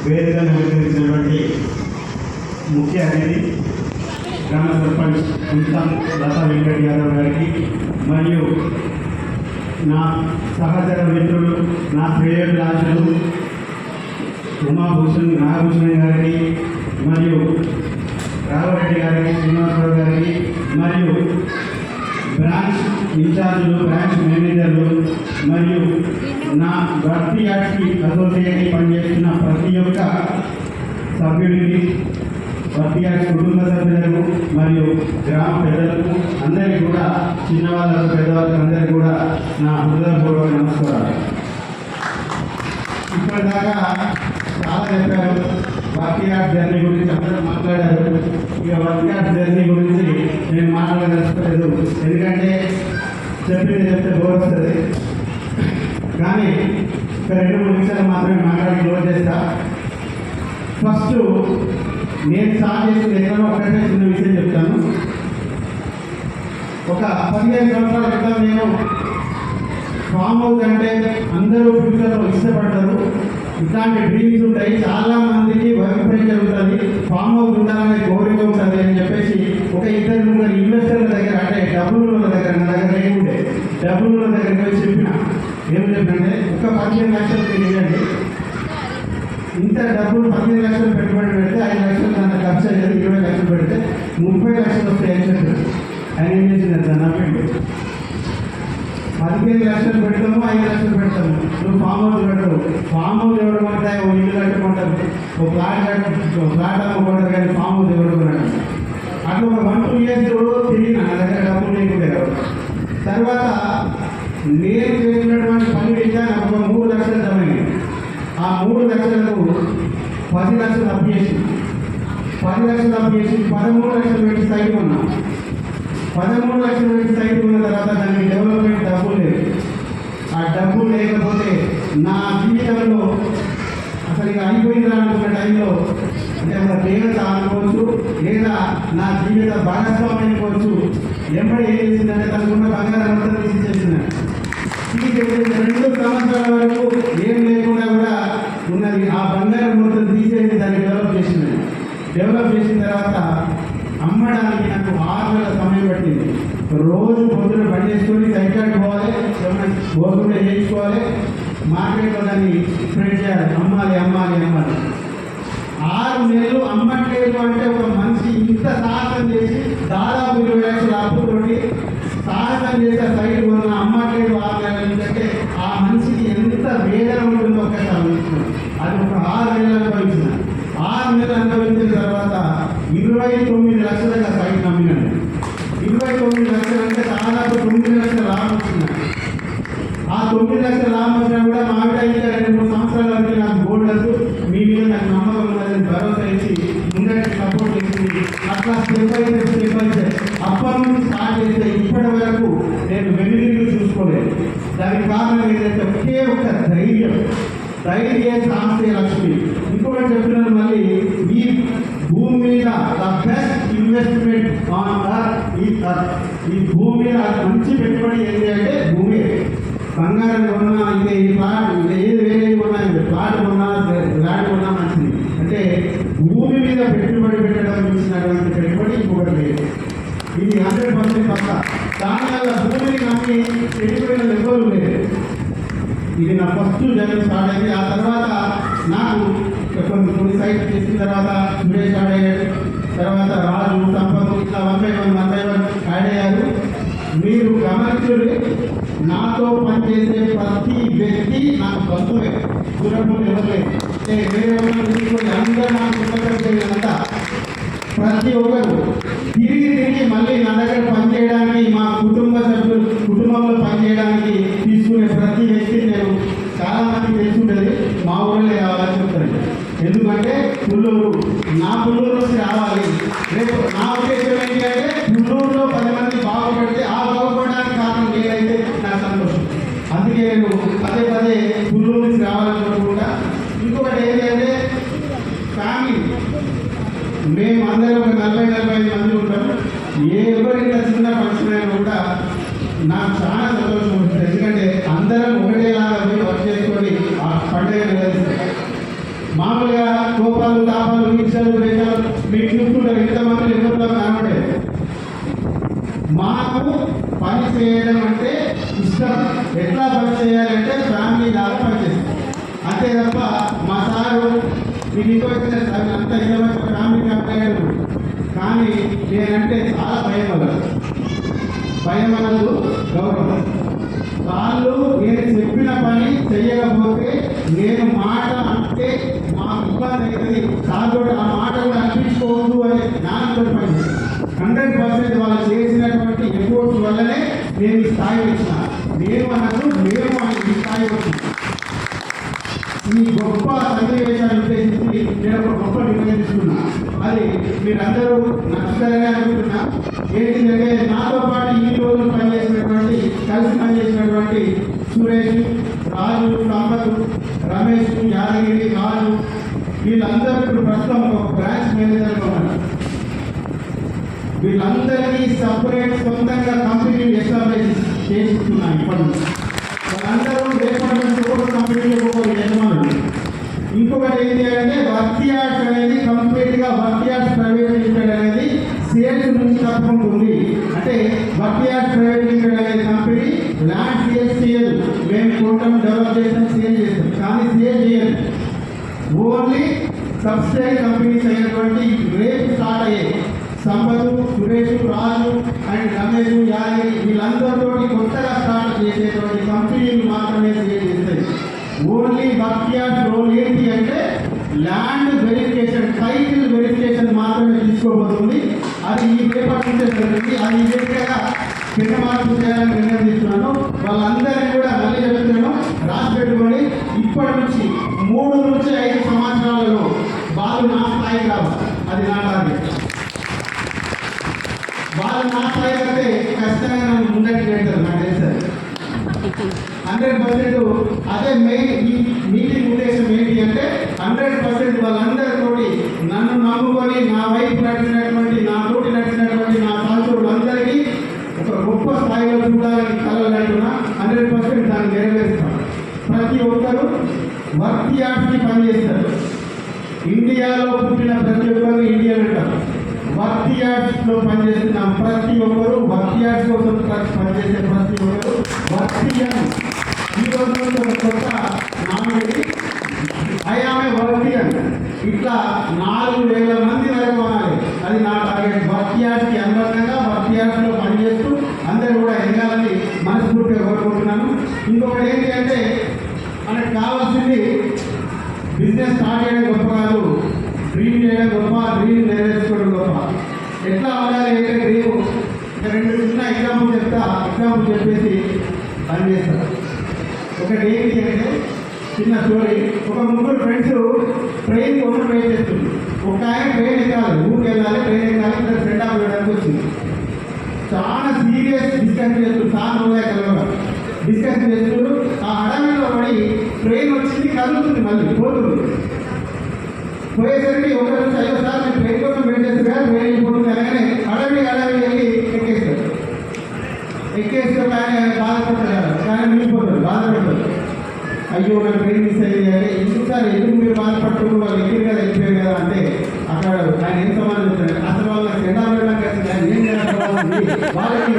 వేదికను అలంకరించినటువంటి ముఖ్య అతిథి గ్రామ సర్పంచ్ గుంతం లతా వెంకట యాదవ్ గారికి మరియు నా సహచర మిత్రులు నా శ్రేయోభిలాషులు ఉమాభూషణ్ నాగభూషణ్ గారికి మరియు రాఘవరెడ్డి గారికి శ్రీనివాసరావు గారికి మరియు బ్రాంచ్ ఇన్ఛార్జులు బ్రాంచ్ మేనేజర్లు మరియు నా భర్తీ యాడ్స్కి అసోసియేట్ పనిచేస్తున్న ప్రతి ఒక్క సభ్యుడికి భర్తీ యాడ్స్ కుటుంబ సభ్యులకు మరియు గ్రామ పెద్దలకు అందరికీ కూడా చిన్నవాళ్ళకు పెద్దవాళ్ళకు అందరికీ కూడా నా హృదయపూర్వక నమస్కారాలు. ఇప్పటిదాకా చాలా చెప్పారు. భర్తీ యాడ్ జర్నీ గురించి అందరూ మాట్లాడారు. ఇక భర్తీ యాడ్ జర్నీ గురించి నేను మాట్లాడదలుచుకోలేదు, ఎందుకంటే చెప్తే బోర్ వస్తుంది. కానీ ఒక 2-3 నిమిషాలు మాత్రమే మాట్లాడి క్లోజ్ చేస్తా. ఫస్ట్ నేను స్టార్ట్ చేసిన ఎక్కడో ఒకటే చిన్న విషయం చెప్తాను. ఒక 15 సంవత్సరాల క్రితం నేను ఫామ్ హౌస్ అంటే అందరూ ఫ్యూచర్లో ఇష్టపడతారు, ఇట్లాంటి డ్రీమ్స్ ఉంటాయి, చాలా మందికి వర్క్ ప్రెషర్ ఉంటుంది, ఫామ్ హౌస్ ఉండాలనే కోరిక ఉంటుంది అని చెప్పేసి ఒక 2-3 ఇన్వెస్టర్ల దగ్గర, అంటే డబ్బుల దగ్గర, నా దగ్గర లేకుండే డబ్బుల దగ్గరికి వచ్చి చెప్పిన, ఏం చెప్పంటే ఒక 15 లక్షలు ఇవ్వండి, ఇంత డబ్బులు 15 లక్షలు పెట్టుబడి పెడితే 5 లక్షలు దాంట్లో ఖర్చు అయ్యేది, 20 లక్షలు పెడితే 30 లక్షలు వస్తాయని చెప్పారు. ఆయన ఏం చేసింది నవ్వండి, 15 లక్షలు పెడతాము, 5 లక్షలు పెడతాము, నువ్వు ఫామ్ హౌస్ పెట్టవు, ఫామ్ హౌస్ ఎవరు కొంటాయి, ఓ ఇల్లు కట్టుకుంటారు, ఓ ఫ్లాట్ అమ్ముకుంటారు, కానీ ఫామ్ హౌస్ ఎవరు కొనడం. అట్లా ఒక 1-2 ఇయర్స్ తిరిగిన, నా దగ్గర డబ్బులు లేకుండే. తర్వాత నేను చేసినటువంటి పని ఇంకా నాకు ఒక 3 లక్షలు జమైంది. ఆ 3 లక్షలకు 10 లక్షలు అప్పు చేసి 13 లక్షలు పెట్టి సైట్ కొన్నాం. 13 లక్షలు పెట్టి సైట్ ఉన్న తర్వాత దానికి డెవలప్మెంట్ డబ్బులు లేదు. ఆ డబ్బులు లేకపోతే నా జీవితంలో అసలు ఇక అయిపోయిందా అనుకున్న టైంలో, అంటే ఒక దేవత అనుకోవచ్చు, లేదా నా జీవిత భాగస్వామి అనుకోవచ్చు, ఎంబడి ఏం చేసిందంటే తనకున్న బంగారం అంతా తీసేసింది. 2 సంవత్సరాల వరకు ఏం లేకుండా కూడా ఉన్నది. ఆ బంగారం మొత్తం తీసేసి దాన్ని డెవలప్ చేసింది. డెవలప్ చేసిన తర్వాత అమ్మడానికి నాకు 6 నెలల సమయం పట్టింది. రోజు పొద్దున పని చేసుకొని సైకిల్ పోవాలి, గోధుమ చేయించుకోవాలి, మార్కెట్లో దాన్ని స్ప్రెడ్ చేయాలి, అమ్మాలి 6 నెలలు అమ్మట్లేదు అంటే ఒక మనిషి ఇంత సాహసం చేసి దాదాపు 20 లక్షల అప్పుతోటి సాహసం చేసే సైడ్ కొన్న అమ్మట్లేదు 6 నెలల నుంచి అంటే ఆ మనిషికి ఎంత వేదన ఉంటుందో ఒకసారి ఆలోచించాను. అది ఒక 6 నెలలు అనుభవించిన. 6 నెలలు అనుభవించిన తర్వాత 29 లక్షలుగా సైట్ నమ్మినాను. 29 లక్షలు అంటే దాదాపు 9 లక్షల లాభం వచ్చింది. ఆ 9 లక్షల లాభం వచ్చినా కూడా మా ఆవిడ ఇంకా 2-3 సంవత్సరాల వరకు నాకు గోల్డ్ వద్దు, మీ మీద నాకు నమ్మకం ఉన్నదని భరోసా ఇచ్చి ముందరికి సపోర్ట్ చేసింది. అట్లా స్టెప్ అయితే అప్పటి నుంచి స్టార్ట్ చేస్తే ఇప్పటి వరకు నేను వెనుదిరిగి చూసుకోలేదు. దానికి కారణం ఏంటంటే ఒకే ఒక ధైర్య సాహసే లక్ష్మి. ఇంకొకటి చెప్తున్నాను, మళ్ళీ ఈ భూమి మీద the best investment on earth is earth. ఈ భూమి మీద మంచి పెట్టుబడి ఏంటి అంటే భూమి. బంగారం కొన్నా, ఇంకా ఈ ప్లాట్, ఇంకా ఏది వేరే కొన్నా, ప్లాట్ కొన్నా, ల్యాండ్ కొన్నా మంచిది. అంటే భూమి మీద పెట్టుబడి పెట్టడం ఇచ్చినటువంటి పెట్టుబడి ఇంకొకటి లేదు. ఇది 100% పక్క. దానివల్ల భూమిని నమ్మి పెట్టుబడిన ఎవరు లేదు. ఇది నా ఫస్ట్ జర్నీ స్టార్ట్ అయింది. ఆ తర్వాత నాకు కొన్ని సైట్ చేసిన తర్వాత సురేష్ యాడ్ అయ్యాడు, తర్వాత రాజు, సంపద, ఇట్లా 1 by 1 యాడ్ అయ్యారు. మీరు గమనించుడు, నాతో పనిచేసే ప్రతి వ్యక్తి నాకు బంధువే, దూరంలో ఎవరు వేరే తీసుకొని అందరూ నాకు అంతా ప్రతి ఒక్కరు తిరిగి మళ్ళీ నా దగ్గర పనిచేయడానికి, మా కుటుంబ సభ్యులు కుటుంబంలో పనిచేయడానికి తీసుకునే ప్రతి వ్యక్తి నేను చాలా మంది తెలుసుండేది మా ఊళ్ళో కావాలని చెప్తాను. ఎందుకంటే పుల్లూరు, నా పుల్లూరు నుంచి రావాలి. రేపు నా ఉద్దేశం ఏంటి అంటే పుల్లూరులో 10 మంది బాగుపడితే ఆ బాగుపడడానికి కారణం నేనైతే నాకు సంతోషం. అందుకే నేను పదే పుల్లూరు నుంచి రావాలని కోరుకుంటా. ఇంకొకటి ఏంటంటే ఫ్యామిలీ, మేము అందరం 40-45 మంది ఉంటాము. ఎవరికి చిన్న ఫంక్షన్ అయినా కూడా నాకు చాలా సంతోషం ఉంటుంది. ఎందుకంటే అందరం ఒకటేలాగా వర్క్ చేసుకొని ఆ పండుగ నిర్వహిస్తాం. మామూలుగా ఎట్లా పని చేయాలంటే ఫ్యామిలీ లాగా పనిచేస్తాం. అంతే తప్ప మా సారు మీకు ఇంకో సార్ అంతా ఇరవై ఫ్యామిలీ కాపాడాడు. కానీ నేనంటే చాలా భయం అవ్వదు, భయం అన్నది గౌరవం. వాళ్ళు నేను చెప్పిన పని చెయ్యకపోతే నేను మాట అంటే మాకు ఇబ్బంది అవుతుంది, దాంతో ఆ మాట కూడా అనిపించుకోవద్దు అనే జ్ఞానంతో పని 100% వాళ్ళు చేసినటువంటి ఎఫోర్ట్స్ వల్లనే నేను ఈ స్థాయి వచ్చిన. నేను అన్నది మేము ఈ స్థాయి వచ్చిన. ఈ గొప్ప సన్నివేశాన్ని ఉద్దేశించి నేను ఒక గొప్ప నిర్ణయం తీసుకున్నా. అది మీరందరూ నచ్చుతారని అనుకుంటున్నా. ఏంటంటే నాతో పాటు ఈ రోజు పనిచేసినటువంటి కలిసి పనిచేసినటువంటి సురేష్, రాజు, సంపత్, రమేష్, యాదగిరి, రాజు వీళ్ళందరూ ఇప్పుడు ప్రస్తుతం ఒక బ్రాంచ్ మేనేజర్గా ఉన్నారు. వీళ్ళందరికీ సపరేట్ సొంతంగా కంపెనీ ఎస్టాబ్లిష్ చేస్తున్నాను. ఇప్పటి నుంచి వాళ్ళందరూ రేపటి నుంచి ఒక్కొక్క కంపెనీలో ఒక్కొక్క యజమానులు. ఇంకొకటి ఏంటి అంటే వర్తియార్డ్స్ అనేది కంప్లీట్గా వర్తియార్డ్స్ ప్రైవేట్ లిమిటెడ్ అనేది సేల్స్ నుంచి తప్పుకుంటుంది. అంటే వర్తియార్డ్స్ ప్రైవేట్ లిమిటెడ్ అనేది కంపెనీ ల్యాండ్ సేల్స్ చేయదు. మేము కొంటాం, డెవలప్ చేస్తాం, సేల్ చేస్తాం, కానీ సేల్ చేయదు. ఓన్లీ సబ్సిడరీ కంపెనీస్ అయినటువంటి రేపు స్టార్ట్ అయ్యాయి సంపత్, సురేష్, రాజు అండ్ రమేష్, యాదగిరి వీళ్ళందరితో కొత్తగా స్టార్ట్ చేసేటువంటి కంపెనీలు మాత్రమే సేల్ చేస్తాయి. ఓన్లీ వర్తియార్డ్స్ రోల్ ఏంటి అంటే ల్యాండ్ వెరిఫికేషన్, టైటిల్ వెరిఫికేషన్ మాత్రమే తీసుకోబోతుంది. అది ఈ పేపర్ నుంచే జరిగింది. అది ఈ పేపర్గా పెద్ద మార్పులు చేయాలని నిర్ణయం తీసుకున్నాను. వాళ్ళందరినీ కూడా మళ్ళీ చెప్తున్నాను, రాసి పెట్టుకొని ఇప్పటి నుంచి 3 నుంచి 5 సంవత్సరాలలో వాళ్ళు నా స్థాయి కావాలి. అది నా టార్గెట్. వాళ్ళు నా స్థాయి కంటే ఖచ్చితంగా నన్ను ముందరికి పెడతారు. నాకు తెలుసు 100%. అదే మెయిన్ ఈ మీటింగ్ ఉద్దేశం ఏంటి అంటే 100% వాళ్ళందరితోటి నన్ను నమ్ముకొని నా వైపు నడిచినటువంటి, నా తోటి నడిచినటువంటి నా సహచరులందరికీ ఒక గొప్ప స్థాయిలో చూడాలని కలలు అంటున్నా. 100% దాన్ని నెరవేరుస్తాను. ప్రతి ఒక్కరూ వర్తియార్డ్స్కి పనిచేస్తారు. ఇండియాలో పుట్టిన ప్రతి ఒక్కరు ఇండియన్ అంటారు. వర్తియార్డ్స్లో పనిచేస్తున్నాం ప్రతి ఒక్కరు, వర్తియార్డ్స్ కోసం పనిచేసే ప్రతి ఒక్కరు వర్తియన్. ఈ రోజు ఒక కొత్త నామినేటి ఐఆమె వర్తియన్. ఇట్లా 4,000 మంది వరకు అనాలి. అది నా టార్గెట్. వర్తియార్డ్స్కి అనుబంధంగా వర్తియార్డ్స్లో పనిచేస్తూ అందరూ కూడా ఎదగాలని మనస్ఫూర్తిగా కోరుకుంటున్నాను. ఇంకొకటి ఏంటి అంటే మనకు కావాల్సింది బిజినెస్ స్టార్ట్ చేయడం గొప్ప కాదు, డ్రీమ్ చేయడం గొప్ప, డ్రీమ్ నెరవేర్చుకోవడం గొప్ప. ఎట్లా ఉండాలి అంటే డ్రీమ్ 2 చిన్న ఎగ్జాంపుల్ చెప్తా. ఎగ్జాంపుల్ చెప్పేసి పని చేస్తారు. ఒకటి ఏంటి అంటే చిన్న స్టోరీ. ఒక 3 ఫ్రెండ్స్ ట్రైన్ కోసం వెయిట్ చేస్తుంది. ఒక ఆయన ట్రైన్ ఎక్కాలి, ఊరికి వెళ్ళాలి, ట్రైన్ ఎక్కాలి. ఇద్దరు ఫ్రెండ్ ఆఫ్ వెళ్ళడానికి వచ్చింది. చాలా సీరియస్ డిస్కషన్ చేస్తుంది. చాలా రోజులే కలవగా డిస్కషన్ చేస్తున్నారు. ఆ అడవిలో పడి ట్రైన్ వచ్చింది, కదులుతుంది, మళ్ళీ పోతుంది. పోయేసరికి ఒకరు అయ్యో సార్ మీరు ట్రైన్ కోసం వెయిట్ చేస్తారు, ట్రైన్ వెళ్ళిపోతుంది అనగానే అడవి వెళ్ళి ఎక్కేస్తారు. ఎక్కేస్తే ఆయన బాధపడతారు, కానీ మిగిలిపోతారు, బాధపడతారు. అయ్యో నాకు ట్రైన్ మిస్ అయ్యింది అంటే ఎందుకు సార్, ఎందుకు మీరు బాధపడుతూ వాళ్ళు ఎక్కిరు కదా, ఎక్కిపోయారు కదా అంటే అక్కడ ఆయన ఏం సమాధానం చెప్తారు, అసలు వాళ్ళకి ఎండాలి ఏం చేయాలి వాళ్ళకి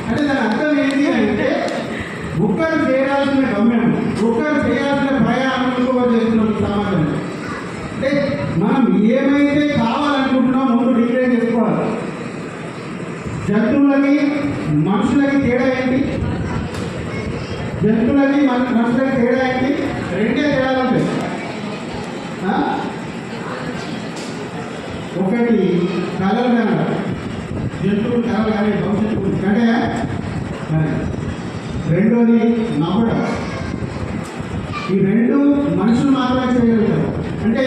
అంటే దాని అర్థం ఏంటి అంటే ఒక్కరు చేయాల్సిన గమ్యం, ఒక్కరు చేయాల్సిన ప్రయాణం ఇంకొకరు చేస్తున్నాం. సమాజం అంటే మనం ఏమైతే కావాలనుకుంటున్నాం ముందు డిక్లేర్ చేసుకోవాలి. జంతువులకి మనుషులకి తేడా ఏంటి? జంతువులకి మనుషులకి తేడా ఏంటి? 2 తేడాలు ఉంటాయి. ఒకటి కళలు కనడ, జంతువులు కళలు కానీ భవిష్యత్తు అంటే. రెండోది నవ్వడం. ఈ 2 మనుషులు మాత్రమే చేయగలుగుతారు. అంటే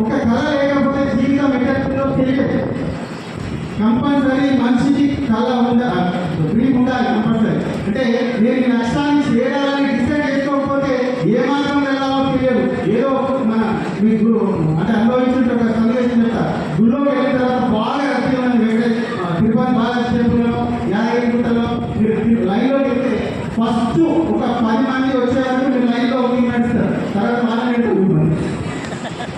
ఒక కళ లేకపోతే జీవితం ఎక్కడో తెలియదు. కంపల్సరీ మనిషికి కళ డ్రీమ్ ఉండాలి కంపల్సరీ. అంటే నేను ఈ లక్ష్యాన్ని చేయాలని డిసైడ్ చేసుకోకపోతే ఏ మాత్రం వెళ్ళాలో తెలియదు. ఏదో మన మీకు అంటే అనుభవించుంటే ఒక సందేశం చెప్తా. గుళ్ళోకి వెళ్ళిన తర్వాత బాగా రద్దీమని తిరుపతి బాలకృష్ణలో, యాదగిరిగుట్టలో మీరు లైన్లో వెళ్తే ఫస్ట్ ఒక 10 మంది వచ్చేవారు మీరు లైన్లో ఒకటి నడుస్తారు, తర్వాత వాళ్ళని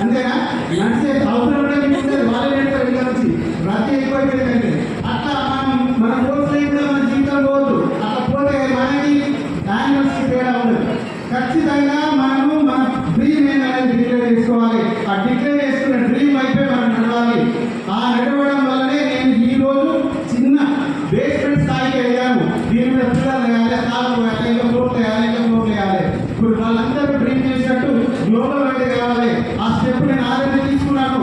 అంతేనా? నడిచే అవసరం కూడా వాళ్ళే ఇంకా నుంచి రద్దీ ఎక్కువైపోయిందంటే అట్లా మన కోర్సులో కూడా మన జీవితం పోవద్దు. అట్లా కాదు ఇంకా ఫ్లోర్ వేయాలి ఇంకా ఫ్లోర్ వేయాలి. ఇప్పుడు వాళ్ళందరూ డ్రీమ్ చేసినట్టు గ్లోబల్ వైడ్ కావాలి. ఆ స్టెప్ నేను ఆల్రెడీ తీసుకున్నాను.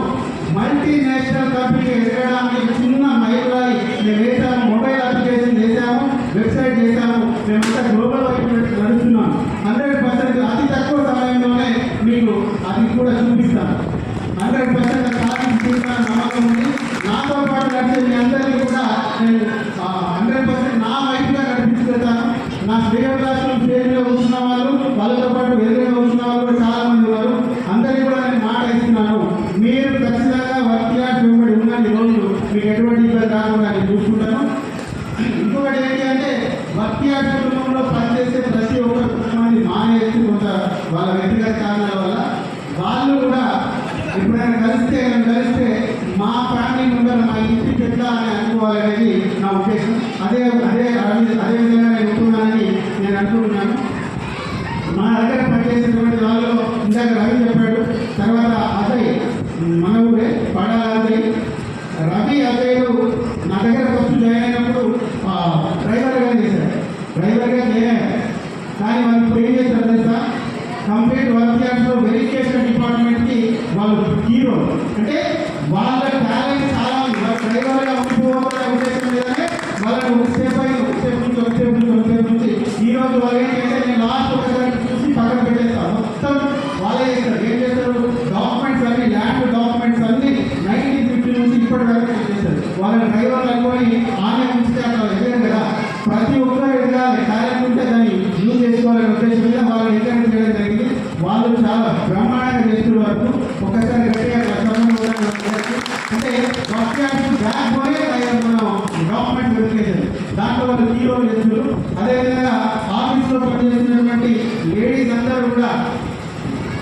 మల్టీనేషనల్ కంపెనీ ఎదగడానికి చిన్న మైలురాయి మేము వేసాము. మొబైల్ అప్లికేషన్ చేసాము, వెబ్సైట్ చేసాము. మేమంతా గ్లోబల్ వైపు నడుస్తున్నాము. 100% అతి తక్కువ సమయంలోనే మీకు అది కూడా చూపిస్తాను. 100% సాధించిన నమ్మకం ఉంది. నాతో పాటు నడిచే మీ అందరికీ కూడా నేను 100% నా వైపుగా నడిపించుకెళ్తాను. నా శ్రేయోదాసులు స్టేజ్లో కూర్చున్న వాళ్ళు, వాళ్ళతో పాటు ఎదురుగా కూర్చున్న వాళ్ళు కూడా చాలా మంది ఉన్నారు. అందరికీ కూడా నేను మాట ఇస్తున్నాను, మీరు ఖచ్చితంగా వర్క్ వెంబడి ఉన్నన్ని రోజులు మీకు ఎటువంటి ఇబ్బంది రాకుండా నేను చూసుకుంటాను. ఇంకొకటి ఏంటి అంటే వర్క్ కుటుంబంలో పనిచేసే ప్రతి ఒక్కరు కుటుంబాన్ని మానేసి కొంత వాళ్ళ వ్యక్తిగత కారణాల వల్ల వాళ్ళు కూడా ఎప్పుడైనా కలిస్తే మా ఫ్యామిలీ మెంబర్ మా ఇంటికి ఎట్లా అని అనుకోవాలనేది నా ఉద్దేశం. అదే విధంగా నేను ఉంటున్నానని నేను అనుకుంటున్నాను. మా దగ్గర పనిచేసేటువంటి వాళ్ళు ఇందాక రవి చెప్పాడు, తర్వాత అజయ్ మన ఊరే పడాల అజయ్. రవి అజయ్లు నా దగ్గర ఫస్ట్ జాయిన్ అయినప్పుడు డ్రైవర్గా చేశారు. కానీ వాళ్ళు ఇప్పుడు ఏం చేశారు తెలుసా, కంప్లీట్ వర్క్ యార్డ్స్లో వెరిఫికేషన్ డిపార్ట్మెంట్కి వాళ్ళు హీరో. అంటే వాళ్ళ టాలెంట్ చాలా ఉంది. వాళ్ళ డ్రైవర్గా ఉండిపోవాలనే ఉద్దేశం లేదనే వాళ్ళని ఒక స్టెప్ నుంచి ఈ రోజు వాళ్ళు ఏంటంటే నేను లాస్ట్ ఒకసారి చూసి పక్కన పెట్టేస్తాను. మొత్తం వాళ్ళే చేస్తారు. ఏం చేస్తారు, డాక్యుమెంట్స్ అన్ని ల్యాండ్ డాక్యుమెంట్స్ అన్ని 1950 నుంచి ఇప్పటి వరకు చేస్తారు. వాళ్ళ డ్రైవర్లు అనుకొని ఆనే ఉంచితే అక్కడ ఎదగరు కదా. ప్రతి ఒక్కరు ఎదగాలి, టాలెంట్ ఉంటే దాన్ని యూజ్ చేసుకోవాలనే ఉద్దేశం మీద వాళ్ళని ఎంకరేజ్ చేయడం జరిగింది. వాళ్ళు చాలా బ్రహ్మాండంగా చేస్తున్న వరకు ఒకసారి గట్టిగా అంటే బ్యాక్ పోయే మనం డాక్యుమెంట్ వెరిఫికేషన్ దాంట్లో వాళ్ళు హీరోలు చేస్తున్నారు. అదేవిధంగా ఆఫీస్లో పనిచేస్తున్నటువంటి లేడీస్ అందరూ కూడా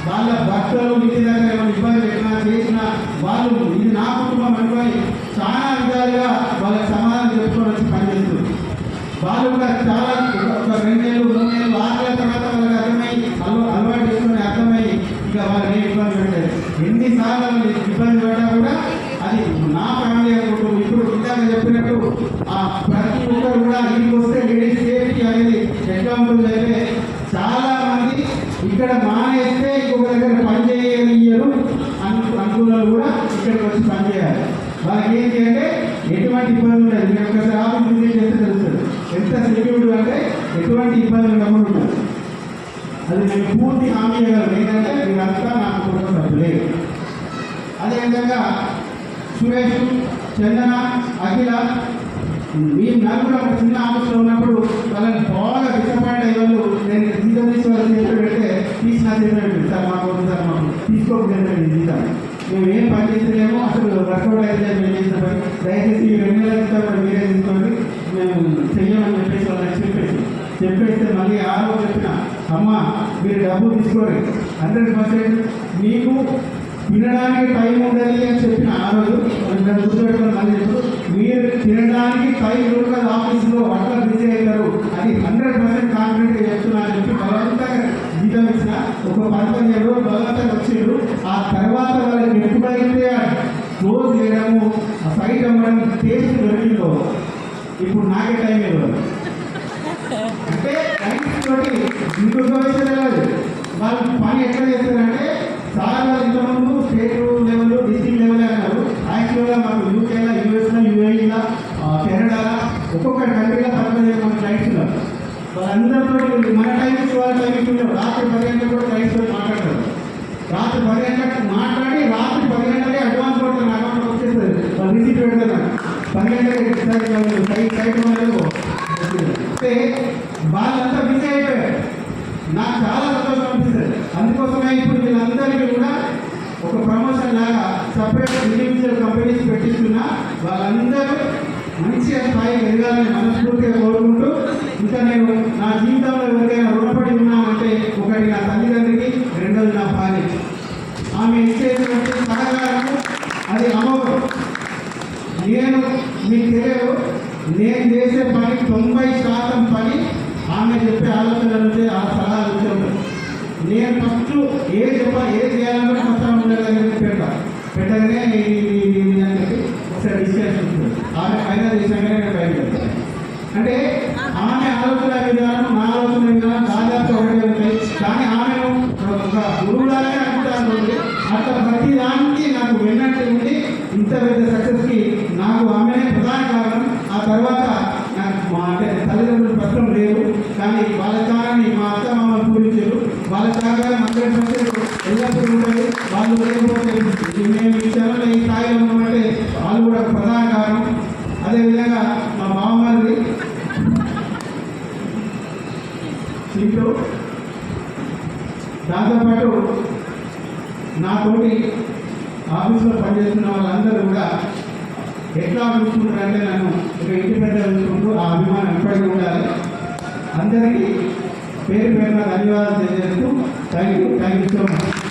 వాళ్ళ భర్తలు ఇంటి దగ్గర ఏమైనా ఇబ్బంది పెట్టినా చేసినా వాళ్ళు ఇది నా కుటుంబం అనుకొని చాలా విధాలుగా వాళ్ళకి సమాధానం చెప్పుకొని వచ్చి పనిచేస్తున్నారు. వాళ్ళు కూడా చాలా ఒక 2 నెలలు 3 నెలలు ఆటల తర్వాత వాళ్ళకి అలవాటు చేసుకొని అర్థమయ్యి ఇక వాళ్ళని ఇబ్బంది పెట్టారు. ఎన్నిసార్లు వాళ్ళు ఇబ్బంది పడ్డా కూడా అది నా ఫ్యామిలీ అనుకుంటూ ఇప్పుడు ఇందాక చెప్పినట్టు ప్రతి ఒక్కరు కూడా ఇంటికి వస్తే లేడీస్ సేఫ్టీ అనేది ఎట్లా ఉంటుంది అంటే చాలా మంది ఇక్కడ మానేస్తే ఇంకొక దగ్గర పని చేయనియరు అనుకున్న కూడా ఇక్కడికి వచ్చి పనిచేయాలి. వాళ్ళకి ఏంటి అంటే ఎటువంటి ఇబ్బంది ఉండదు. మీరు ఒకసారి ఆఫీస్ విజిట్ చేస్తే తెలుస్తుంది ఎంత సెక్యూరిటీ అంటే ఎటువంటి ఇబ్బంది ఉండకుండా. అది నేను పూర్తి హామీ ఇవ్వగలను. ఏంటంటే మీరంతా నాకు కుటుంబ సభ్యులే. అదేవిధంగా సురేష్, చందన, అఖిల మేము నలుగురు ఒక చిన్న ఆఫీస్లో ఉన్నప్పుడు వాళ్ళని బాగా డిసప్పాయింట్ అయ్యేవాళ్ళు. నేను జీతం తీసుకోవాలని చెప్పి పెడితే తీసిన చెప్పండి సార్ మాకు తీసుకోకపోతే జీతం మేము ఏం పని చేసేదేమో అసలు వర్కౌట్ అయితే మేము చేసిన పని దయచేసి 2 నెలల క్రితం మీరే తీసుకోండి మేము చెయ్యమని చెప్పేసి వాళ్ళని చెప్పేస్తే మళ్ళీ ఆ రోజు చెప్పిన అమ్మ మీరు డబ్బు తీసుకోండి 100% మీకు తినడానికి టైం ఉండాలి అని చెప్పిన ఆ రోజు గుర్తుపెట్టుకొని మళ్ళీ చెప్తూ మీరు తినడానికి టైం ఉండదు ఆఫీసులో అట్లా బిజీ అవుతారు అది 100% కాన్ఫిడెంట్గా చెప్తున్నాను చెప్పి బలవంతంగా జీతం ఇచ్చిన ఒక 15 రోజులు బలవంతంగా వచ్చారు. ఆ తర్వాత వాళ్ళకి ఎప్పుడైతే క్లోజ్ చేయడము ఆ సైట్ అమ్మడం టేస్ట్ దొరికిందో ఇప్పుడు నాకే టైం ఇవ్వదు. అంటే టైమ్స్ తోటి ఇంకొక విషయం లేదు. వాళ్ళు పని ఎట్లా చేస్తారంటే సార్ వాళ్ళు ఇంతకుముందు స్టేట్ లెవెల్ డిస్ట్రిక్ట్ లెవెల్ అన్నారు. యాక్చువల్గా మాకు యూకేలో యూఎస్లో యూఏఈలో కెనడాలో ఒక్కొక్క కంట్రీలో 15 మంది ఫ్లైట్స్ ఉన్నారు. వాళ్ళందరితో మన టైంకి వాళ్ళ టైంకి రాత్రి 10 గంటలకు కూడా ఫ్లైట్స్ మాట్లాడతారు. రాత్రి 10 గంటలకు మాట్లాడి రాత్రి 10 గంటలకే అడ్వాన్స్ కూడా నా అకౌంట్లో వచ్చేస్తుంది. వాళ్ళు రిసీట్ పెడతారు 10 గంటలకి సైట్ అంటే వాళ్ళంతా బిజీ అయిపోయారు. నాకు చాలా సంతోషం అనిపిస్తుంది. అందుకోసమే ఇప్పుడు వీళ్ళందరికీ కూడా ఒక ప్రమోషన్ లాగా సపరేట్ ఇండివిజువల్ కంపెనీస్ పెట్టిస్తున్నా వాళ్ళందరూ మంచిగా స్థాయి ఎదగాలని మనస్ఫూర్తిగా కోరుకుంటూ ఇంకా నేను నా జీవితంలో ఎవరికైనా రుణపడి ఉన్నామంటే ఒకటి నా తల్లిదండ్రికి, రెండోది నా భార్య. ఆమె ఇచ్చేటువంటి సహకారము అది అమోఘం. నేను మీకు తెలియదు, నేను చేసే పని 90% పని ఆమె చెప్పే ఆలోచనలు ఉంటే ఆ సలహాలు ఉంటే ఉంటుంది. నేను ఫస్ట్ ఏది చేయాలన్నా మొత్తం ఉండదని పెట్టగానే అని చెప్పి ఒకసారి డిస్కషన్ ఉంటుంది. ఆమె ఫైనల్ చేసినాకనే నేను బయట పెడతాను. అంటే ఆమె ఆలోచన విధానం వాళ్ళ స్థానాన్ని మా అత్త మామ పూరించారు. వాళ్ళ సహకారం అందరి సంఖ్యలు ఎల్లప్పుడూ ఉంటుంది. వాళ్ళు లేకపోతే మేము ఈ క్షణంలో ఈ స్థాయిలో ఉన్నామంటే వాళ్ళు కూడా ఒక ప్రధాన కారణం. అదేవిధంగా మా బావగారిది సీట్లు, దాంతోపాటు నాతోటి ఆఫీస్లో పనిచేస్తున్న వాళ్ళందరూ కూడా ఎట్లా చూసుకుంటారంటే నన్ను ఒక ఇంటి పెద్ద చూసుకుంటూ ఆ అభిమానం ఎప్పటికీ ఉండాలి. అందరికీ పేరు పేరున ధన్యవాదాలు తెలియజేస్తూ థ్యాంక్ యూ సో మచ్.